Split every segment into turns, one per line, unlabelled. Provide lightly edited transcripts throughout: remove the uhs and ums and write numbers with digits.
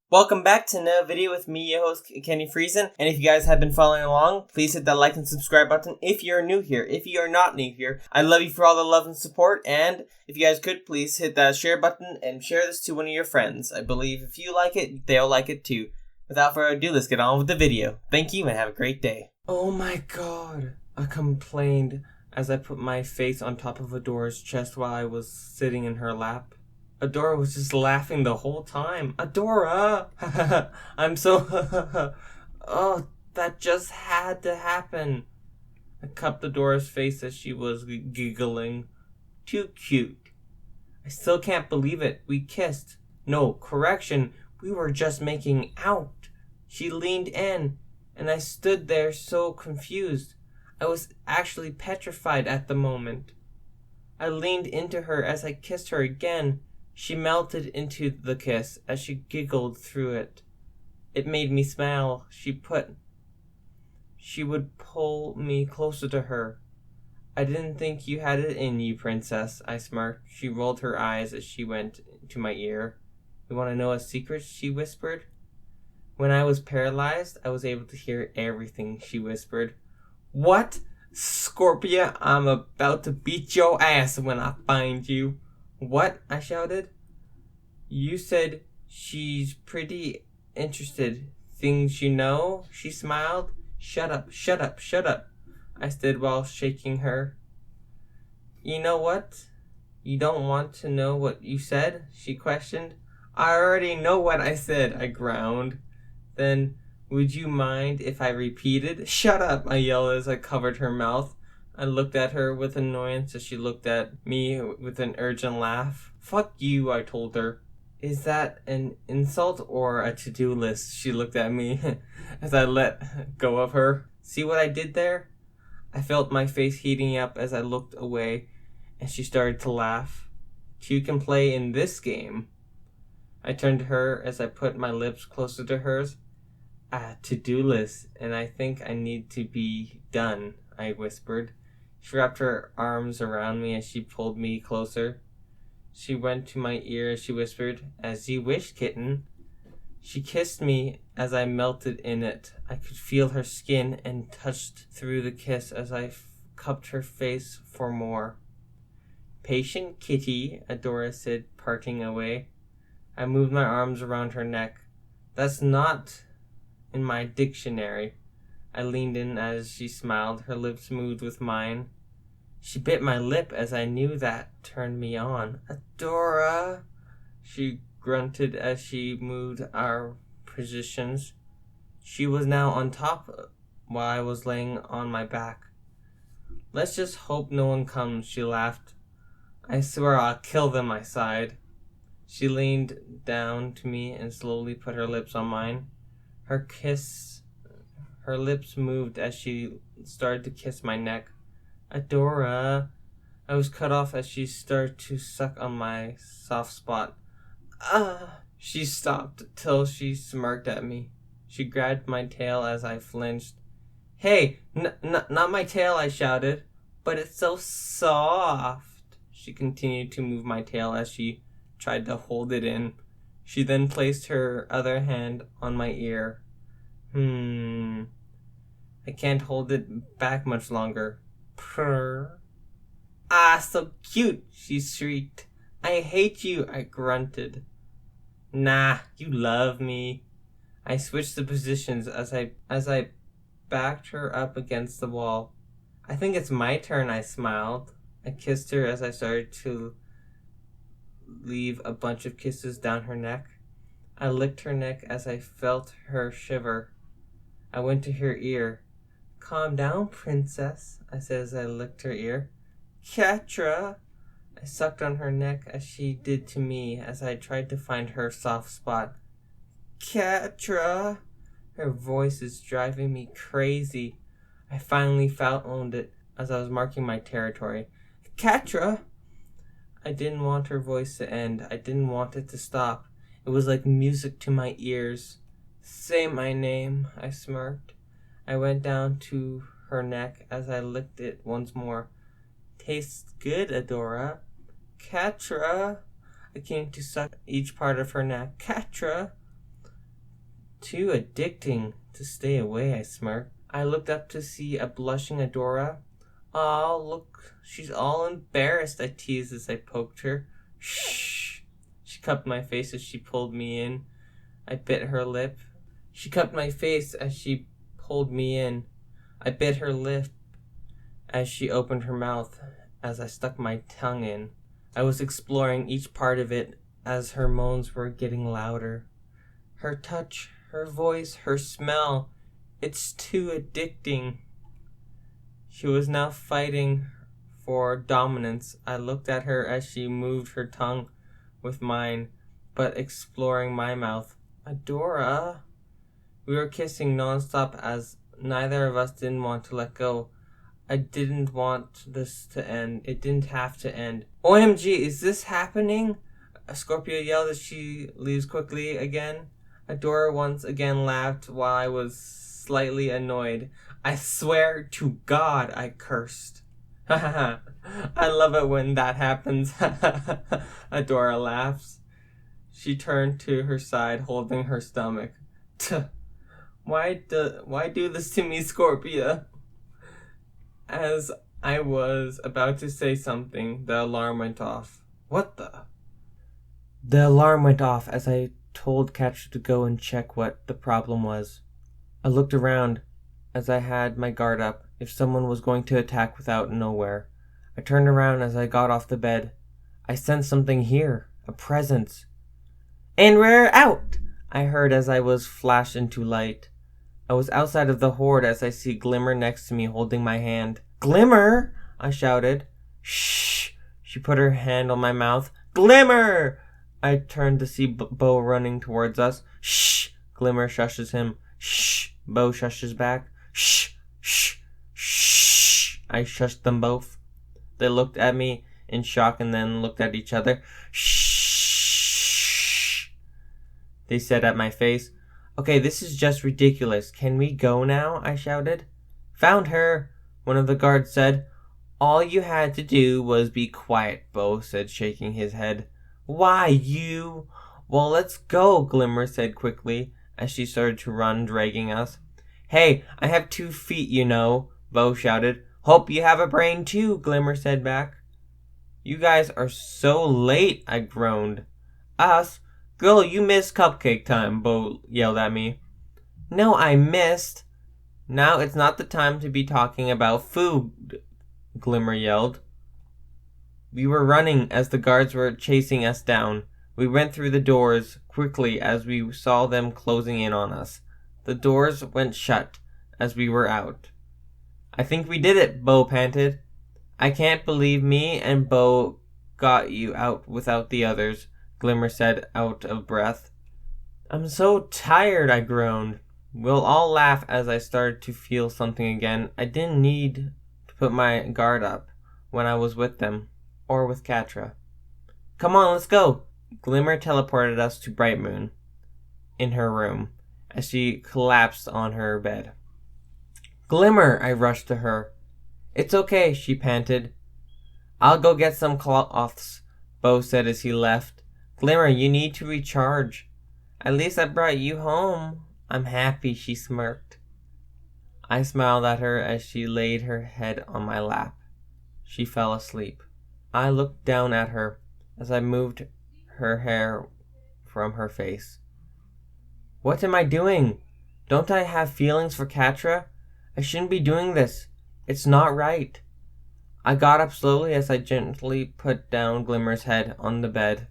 Welcome back to another video with me, your host, Kenny Friesen. And if you guys have been following along, please hit that like and subscribe button if you're new here. If you are not new here, I love you for all the love and support. And if you guys could, please hit that share button and share this to one of your friends. I believe if you like it, they'll like it too. Without further ado, let's get on with the video. Thank you and have a great day. Oh my god, I complained as I put my face on top of Adora's chest while I was sitting in her lap. Adora was just laughing the whole time. Adora! I'm so... Oh, that just had to happen. I cupped Adora's face as she was giggling. Too cute. I still can't believe it. We kissed. No, correction. We were just making out. She leaned in, and I stood there so confused. I was actually petrified at the moment. I leaned into her as I kissed her again. She melted into the kiss as she giggled through it. It made me smile. She would pull me closer to her. I didn't think you had it in you, princess, I smirked. She rolled her eyes as she went to my ear. You want to know a secret? She whispered. When I was paralyzed, I was able to hear everything, she whispered. What? Scorpia, I'm about to beat your ass when I find you. What? I shouted. You said she's pretty interested. Things you know? She smiled. Shut up, shut up, shut up. I stood while shaking her. You know what? You don't want to know what you said? She questioned. I already know what I said, I groaned. Then, would you mind if I repeated? Shut up, I yelled as I covered her mouth. I looked at her with annoyance as she looked at me with an urgent laugh. Fuck you, I told her. Is that an insult or a to-do list? She looked at me as I let go of her. See what I did there? I felt my face heating up as I looked away, and she started to laugh. You can play in this game. I turned to her as I put my lips closer to hers. A to-do list, and I think I need to be done, I whispered. She wrapped her arms around me as she pulled me closer. She went to my ear as she whispered, As you wish, kitten. She kissed me as I melted in it. I could feel her skin and touched through the kiss as I cupped her face for more. Patient kitty, Adora said, parting away. I moved my arms around her neck. That's not in my dictionary. I leaned in as she smiled, her lips moved with mine. She bit my lip as I knew that turned me on. Adora, she grunted as she moved our positions. She was now on top while I was laying on my back. Let's just hope no one comes, she laughed. I swear I'll kill them, I sighed. She leaned down to me and slowly put her lips on mine. Her lips moved as she started to kiss my neck. Adora. I was cut off as she started to suck on my soft spot. She stopped till she smirked at me. She grabbed my tail as I flinched. Hey, not my tail, I shouted. But it's so soft. She continued to move my tail as she tried to hold it in. She then placed her other hand on my ear. I can't hold it back much longer. Purr. Ah, so cute, she shrieked. I hate you, I grunted. Nah, you love me. I switched the positions as I backed her up against the wall. I think it's my turn, I smiled. I kissed her as I started to leave a bunch of kisses down her neck. I licked her neck as I felt her shiver. I went to her ear. Calm down, princess, I said as I licked her ear. Catra! I sucked on her neck as she did to me as I tried to find her soft spot. Catra! Her voice is driving me crazy. I finally found it as I was marking my territory. Catra! I didn't want her voice to end. I didn't want it to stop. It was like music to my ears. Say my name, I smirked. I went down to her neck as I licked it once more. Tastes good, Adora. Catra! I came to suck each part of her neck. Catra! Too addicting to stay away, I smirked. I looked up to see a blushing Adora. Oh, look, she's all embarrassed, I teased as I poked her. Shh. She cupped my face as she pulled me in. I bit her lip. She cupped my face as she pulled me in. I bit her lip as she opened her mouth as I stuck my tongue in. I was exploring each part of it as her moans were getting louder. Her touch, her voice, her smell. It's too addicting. She was now fighting for dominance. I looked at her as she moved her tongue with mine, but exploring my mouth. Adora. We were kissing nonstop as neither of us didn't want to let go. I didn't want this to end. It didn't have to end. OMG, is this happening? Scorpio yelled as she leaves quickly again. Adora once again laughed while I was slightly annoyed. I swear to God, I cursed. I love it when that happens. Adora laughs. She turned to her side, holding her stomach. Why do this to me, Scorpio? As I was about to say something, the alarm went off. What the? The alarm went off as I told Catradora to go and check what the problem was. I looked around as I had my guard up if someone was going to attack without nowhere. I turned around as I got off the bed. I sensed something here, a presence. And we're out, I heard as I was flashed into light. I was outside of the horde as I see Glimmer next to me holding my hand. Glimmer! I shouted. Shh! She put her hand on my mouth. Glimmer! I turned to see Bo running towards us. Shh! Glimmer shushes him. Shh! Bo shushes back. Shh! Shh! Shh! I shushed them both. They looked at me in shock and then looked at each other. Shh! They said at my face. Okay, this is just ridiculous. Can we go now? I shouted. Found her, one of the guards said. All you had to do was be quiet, Bo said, shaking his head. Why, you? Well, let's go, Glimmer said quickly as she started to run, dragging us. Hey, I have 2 feet, you know, Bo shouted. Hope you have a brain too, Glimmer said back. You guys are so late, I groaned. Us? Girl, you missed cupcake time, Bo yelled at me. No, I missed. Now it's not the time to be talking about food, Glimmer yelled. We were running as the guards were chasing us down. We went through the doors quickly as we saw them closing in on us. The doors went shut as we were out. I think we did it, Bo panted. I can't believe me and Bo got you out without the others, Glimmer said, out of breath. I'm so tired, I groaned. We'll all laugh as I started to feel something again. I didn't need to put my guard up when I was with them, or with Catradora. Come on, let's go. Glimmer teleported us to Bright Moon in her room as she collapsed on her bed. Glimmer, I rushed to her. It's okay, she panted. I'll go get some cloths, Bo said as he left. Glimmer, you need to recharge. At least I brought you home. I'm happy, she smirked. I smiled at her as she laid her head on my lap. She fell asleep. I looked down at her as I moved her hair from her face. What am I doing? Don't I have feelings for Catradora? I shouldn't be doing this. It's not right. I got up slowly as I gently put down Glimmer's head on the bed.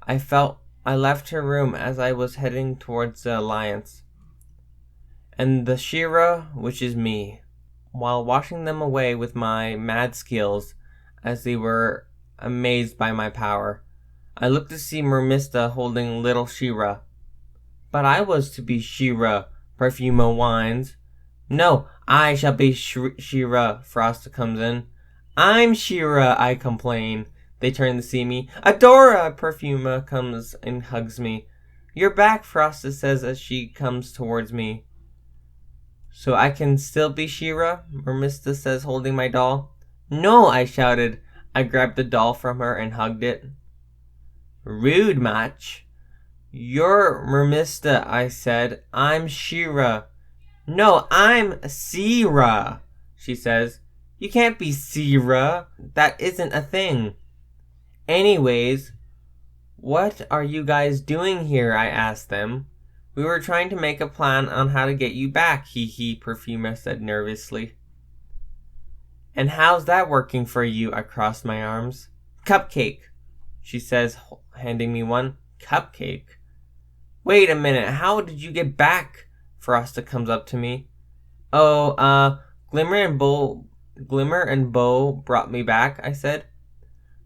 I left her room as I was heading towards the Alliance and the She-Ra, which is me, while washing them away with my mad skills as they were amazed by my power. I looked to see Mermista holding little She-Ra. But I was to be She-Ra, Perfuma whines. No, I shall be She-Ra, Frosta comes in. I'm She-Ra, I complain. They turn to see me. Adora! Perfuma comes and hugs me. You're back, Frosta says as she comes towards me. So I can still be She-Ra? Mermista says, holding my doll. No, I shouted. I grabbed the doll from her and hugged it. Rude, match. You're Mermista, I said. I'm Shira. No, I'm Sira, she says. You can't be Sira. That isn't a thing. Anyways, what are you guys doing here? I asked them. We were trying to make a plan on how to get you back, hee, Perfuma said nervously. And how's that working for you? I crossed my arms. Cupcake, she says, handing me one. Cupcake? Wait a minute, how did you get back? Frosta comes up to me. Oh, Glimmer and Bo brought me back, I said.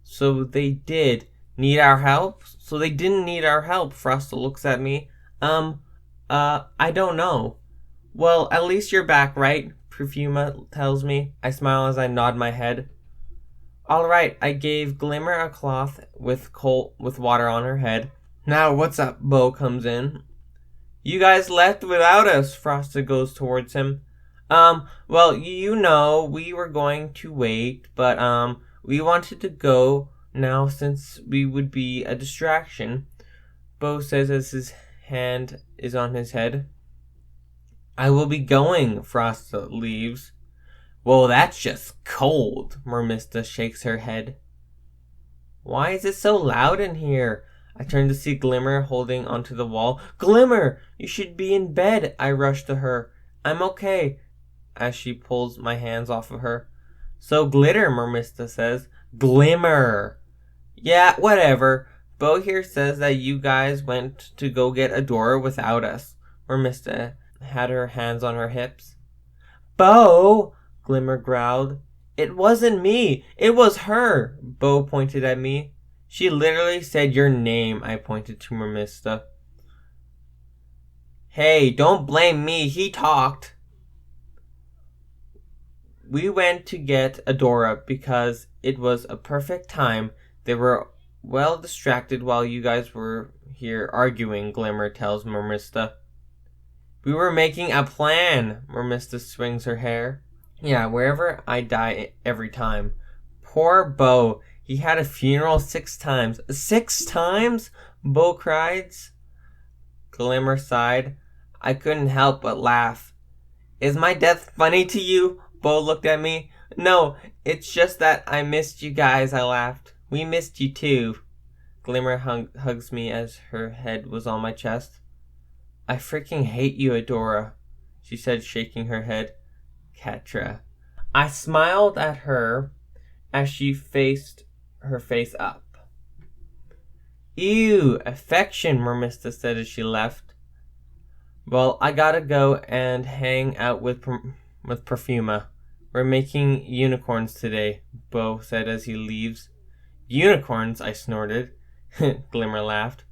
So they did need our help? So they didn't need our help, Frosta looks at me. I don't know. Well, at least you're back, right? Perfuma tells me. I smile as I nod my head. All right, I gave Glimmer a cloth with water on her head. Now, what's up? Bo comes in. You guys left without us, Frosta goes towards him. Well, you know, we were going to wait, but, we wanted to go now since we would be a distraction, Bo says as his hand is on his head. I will be going, Frosta leaves. Well, that's just cold, Mermista shakes her head. Why is it so loud in here? I turn to see Glimmer holding onto the wall. Glimmer, you should be in bed. I rush to her. I'm okay, as she pulls my hands off of her. So Glitter, Mermista says. Glimmer. Yeah, whatever. Bo here says that you guys went to go get Adora without us. Mermista had her hands on her hips. Bo, Glimmer growled. It wasn't me. It was her. Bo pointed at me. She literally said your name, I pointed to Mermista. Hey, don't blame me. He talked. We went to get Adora because it was a perfect time. They were well distracted while you guys were here arguing, Glimmer tells Mermista. We were making a plan, Mermista swings her hair. Yeah, wherever I die every time. Poor Bo. He had a funeral 6 times. 6 times? Bo cried. Glimmer sighed. I couldn't help but laugh. Is my death funny to you? Bo looked at me. No, it's just that I missed you guys, I laughed. We missed you too. Glimmer hugs me as her head was on my chest. I freaking hate you, Adora, she said, shaking her head. Catra. I smiled at her as she faced her face up. Ew, affection, Mermista said as she left. Well, I gotta go and hang out with Perfuma. We're making unicorns today, Bo said as he leaves. Unicorns, I snorted. Glimmer laughed.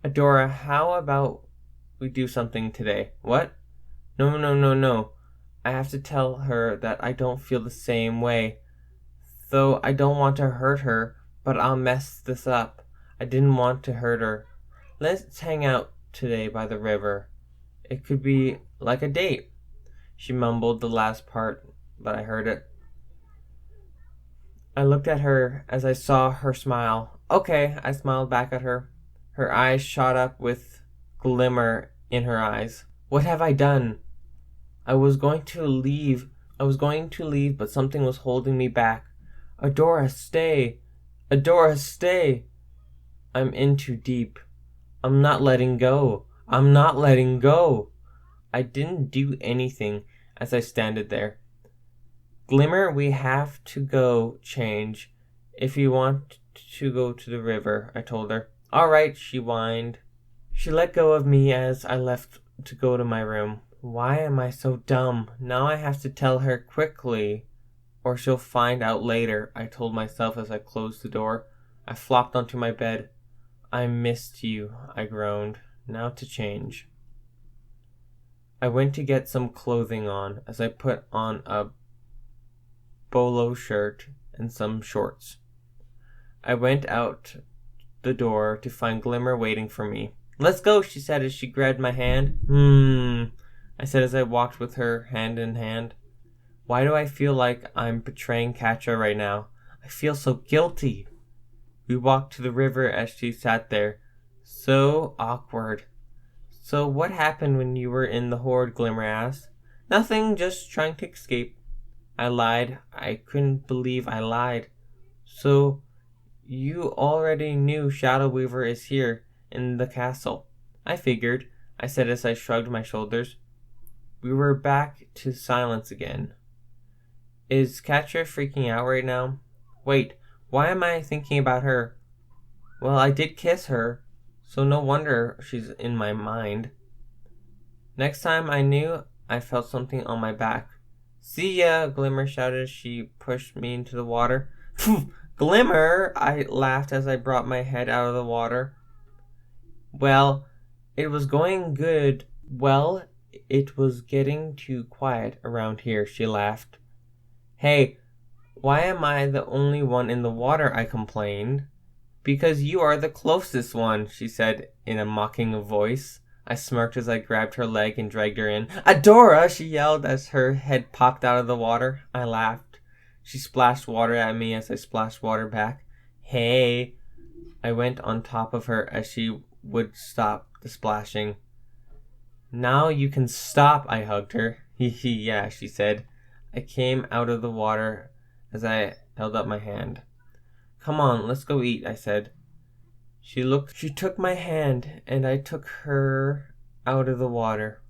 Adora, how about we do something today? What? No. I have to tell her that I don't feel the same way. Though I don't want to hurt her, but I'll mess this up. I didn't want to hurt her. Let's hang out today by the river. It could be like a date. She mumbled the last part, but I heard it. I looked at her as I saw her smile. Okay, I smiled back at her. Her eyes shot up with glimmer in her eyes. What have I done? I was going to leave, but something was holding me back. Adora, stay. Adora, stay. I'm in too deep. I'm not letting go. I didn't do anything as I standed there. Glimmer, we have to go change. If you want to go to the river, I told her. All right, she whined. She let go of me as I left to go to my room. Why am I so dumb? Now I have to tell her quickly, or she'll find out later, I told myself as I closed the door. I flopped onto my bed. I missed you, I groaned. Now to change. I went to get some clothing on as I put on a bolo shirt and some shorts. I went out the door to find Glimmer waiting for me. Let's go, she said as she grabbed my hand. I said as I walked with her hand in hand. Why do I feel like I'm betraying Catra right now? I feel so guilty. We walked to the river as she sat there, So awkward. So what happened when you were in the horde, Glimmer asked. Nothing, just trying to escape. I lied. I couldn't believe I lied. So you already knew Shadow Weaver is here in the castle. I figured, I said as I shrugged my shoulders. We were back to silence again. Is Catra freaking out right now? Wait, why am I thinking about her? Well, I did kiss her, so no wonder she's in my mind. Next time I knew, I felt something on my back. See ya, Glimmer shouted as she pushed me into the water. Glimmer, I laughed as I brought my head out of the water. Well, it was going good. Well, it was getting too quiet around here, she laughed. Hey, why am I the only one in the water? I complained. Because you are the closest one, she said in a mocking voice. I smirked as I grabbed her leg and dragged her in. Adora, she yelled as her head popped out of the water. I laughed. She splashed water at me as I splashed water back. Hey. I went on top of her as she would stop the splashing. Now you can stop, I hugged her. Yeah, she said. I came out of the water as I held up my hand. Come on, let's go eat, I said. She took my hand, and I took her out of the water.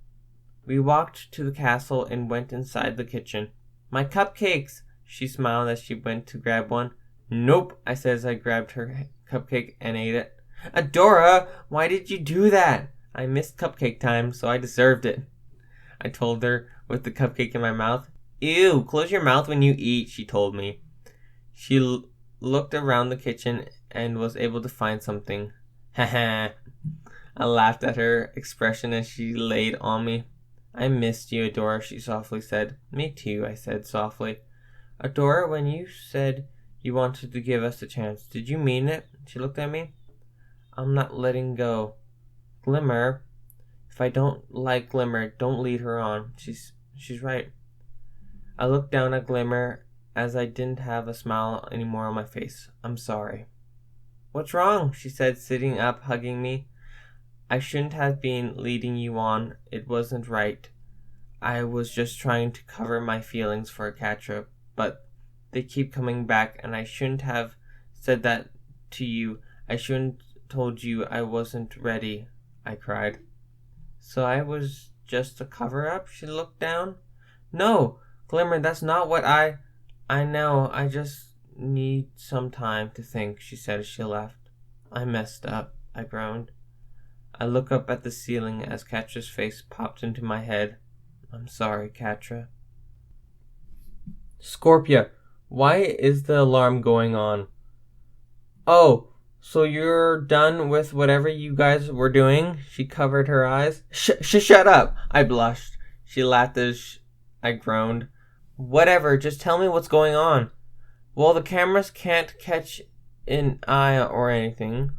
We walked to the castle and went inside the kitchen. My cupcakes! She smiled as she went to grab one. Nope, I said as I grabbed her cupcake and ate it. Adora, why did you do that? I missed cupcake time, so I deserved it. I told her with the cupcake in my mouth. Ew, close your mouth when you eat, she told me. She looked around the kitchen and was able to find something. Haha. I laughed at her expression as she laid on me. I missed you, Adora, she softly said. Me too, I said softly. Adora, when you said you wanted to give us a chance, did you mean it? She looked at me. I'm not letting go. Glimmer. If I don't like Glimmer, don't lead her on. She's right. I looked down at Glimmer as I didn't have a smile anymore on my face. I'm sorry. What's wrong? She said, sitting up, hugging me. I shouldn't have been leading you on. It wasn't right. I was just trying to cover my feelings for Catra, but they keep coming back, and I shouldn't have said that to you. I shouldn't told you I wasn't ready, I cried. So I was just a cover-up? She looked down. No, Glimmer, that's not what I know, I just need some time to think, she said as she left. I messed up, I groaned. I looked up at the ceiling as Catra's face popped into my head. I'm sorry, Catra. Scorpia, why is the alarm going on? Oh, so you're done with whatever you guys were doing? She covered her eyes. Shut up, I blushed. She laughed as I groaned. Whatever, just tell me what's going on. Well, the cameras can't catch an eye or anything.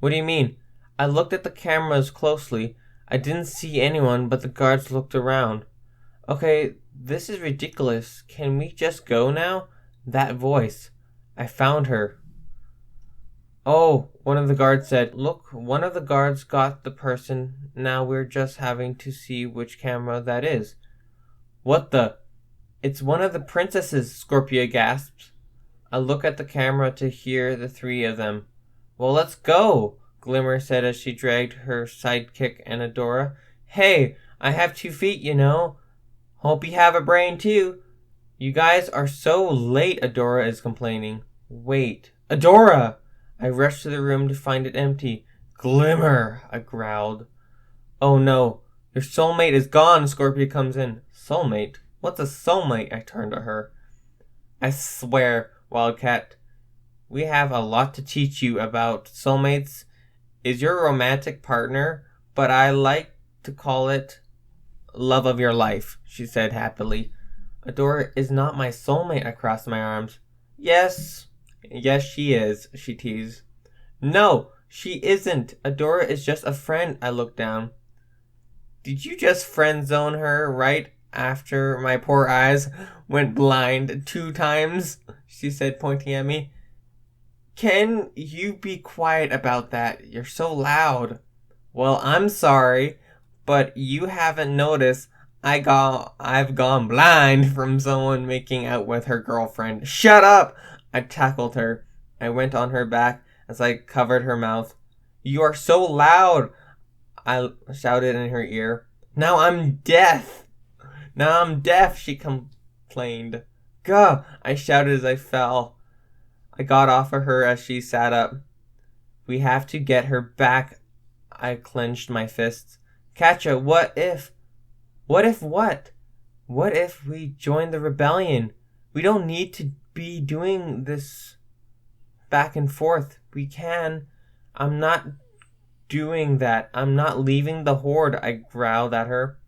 What do you mean? I looked at the cameras closely. I didn't see anyone, but the guards looked around. Okay, this is ridiculous. Can we just go now? That voice. I found her. Oh, one of the guards said. Look, one of the guards got the person. Now we're just having to see which camera that is. What the? It's one of the princesses, Scorpia gasped. I look at the camera to hear the three of them. Well, let's go, Glimmer said as she dragged her sidekick and Adora. Hey, I have 2 feet, you know. Hope you have a brain, too. You guys are so late, Adora is complaining. Wait, Adora! I rushed to the room to find it empty. Glimmer, I growled. Oh no, your soulmate is gone, Scorpia comes in. Soulmate? What's a soulmate? I turned to her. I swear, Wildcat, we have a lot to teach you about soulmates. Is your romantic partner, but I like to call it love of your life, she said happily. Adora is not my soulmate, I crossed my arms. Yes, she is, she teased. No, she isn't. Adora is just a friend, I looked down. Did you just friend zone her right after my poor eyes went blind 2 times? She said, pointing at me. Can you be quiet about that? You're so loud. Well, I'm sorry, but you haven't noticed I've gone blind from someone making out with her girlfriend. Shut up! I tackled her. I went on her back as I covered her mouth. You are so loud! I shouted in her ear. Now I'm deaf! Now I'm deaf, she complained. Gah! I shouted as I fell. I got off of her as she sat up. We have to get her back. I clenched my fists. Katja, what if? What if what? What if we join the rebellion? We don't need to be doing this back and forth. We can. I'm not doing that. I'm not leaving the Horde, I growled at her.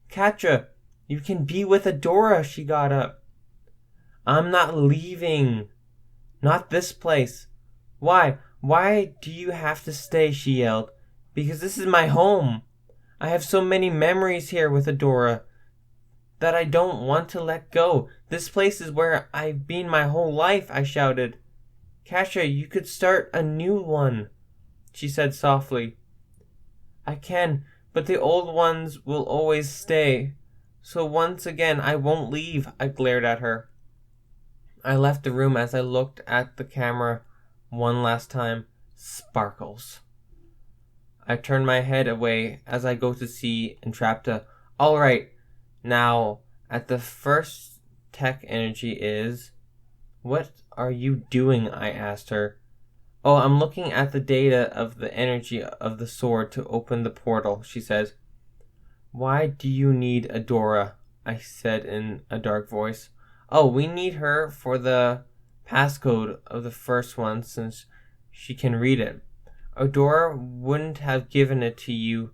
Katja, you can be with Adora, she got up. I'm not leaving. Not this place. Why? Why do you have to stay, she yelled. Because this is my home. I have so many memories here with Adora that I don't want to let go. This place is where I've been my whole life, I shouted. Katja, you could start a new one, she said softly. I can, but the old ones will always stay. So once again, I won't leave, I glared at her. I left the room as I looked at the camera one last time. Sparkles. I turned my head away as I go to see Entrapta. All right, now, at the first tech energy is... What are you doing? I asked her. Oh, I'm looking at the data of the energy of the sword to open the portal, she says. Why do you need Adora? I said in a dark voice. Oh, we need her for the passcode of the first one since she can read it. Adora wouldn't have given it to you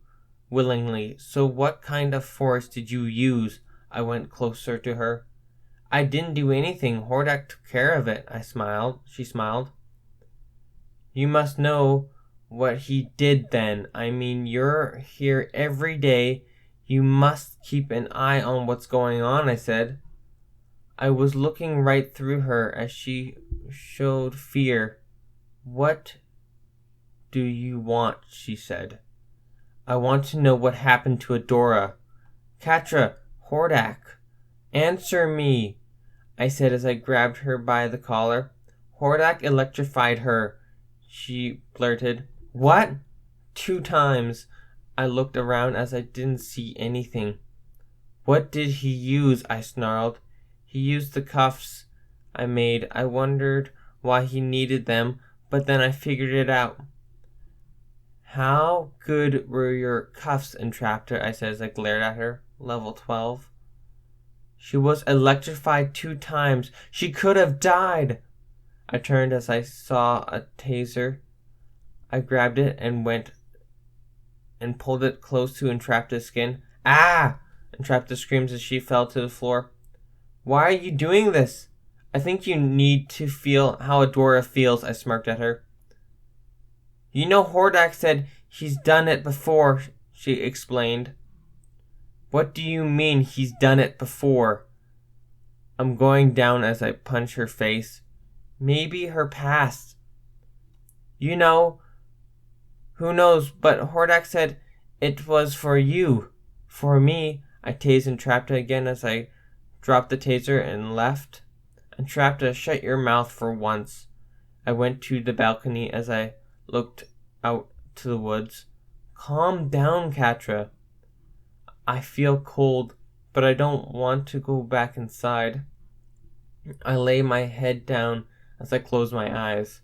willingly, so what kind of force did you use? I went closer to her. I didn't do anything. Hordak took care of it, I smiled. She smiled. You must know what he did then. I mean, you're here every day. You must keep an eye on what's going on, I said. I was looking right through her as she showed fear. What do you want? She said. I want to know what happened to Adora. Catra, Hordak, answer me, I said as I grabbed her by the collar. Hordak electrified her, she blurted. What? 2 times. I looked around as I didn't see anything. What did he use? I snarled. He used the cuffs I made. I wondered why he needed them, but then I figured it out. How good were your cuffs, Entrapta? I said as I glared at her. Level 12. She was electrified 2 times. She could have died. I turned as I saw a taser. I grabbed it and went and pulled it close to Entrapta's skin. Ah! Entrapta screams as she fell to the floor. Why are you doing this? I think you need to feel how Adora feels, I smirked at her. You know Hordak said he's done it before, she explained. What do you mean he's done it before? I'm going down as I punch her face. Maybe her past. You know, who knows, but Hordak said it was for you. For me, I tased Entrapta again as I dropped the taser and left. Entrapta, shut your mouth for once. I went to the balcony as I looked out to the woods. Calm down, Catra. I feel cold, but I don't want to go back inside. I lay my head down as I closed my eyes.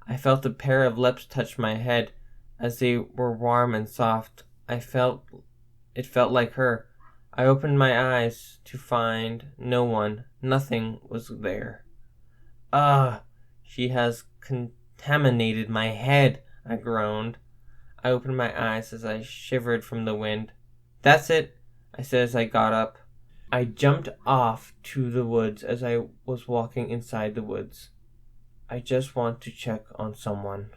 I felt a pair of lips touch my head as they were warm and soft. It felt like her. I opened my eyes to find no one. Nothing was there. She has contaminated my head, I groaned. I opened my eyes as I shivered from the wind. That's it, I said as I got up. I jumped off to the woods as I was walking inside the woods. I just want to check on someone.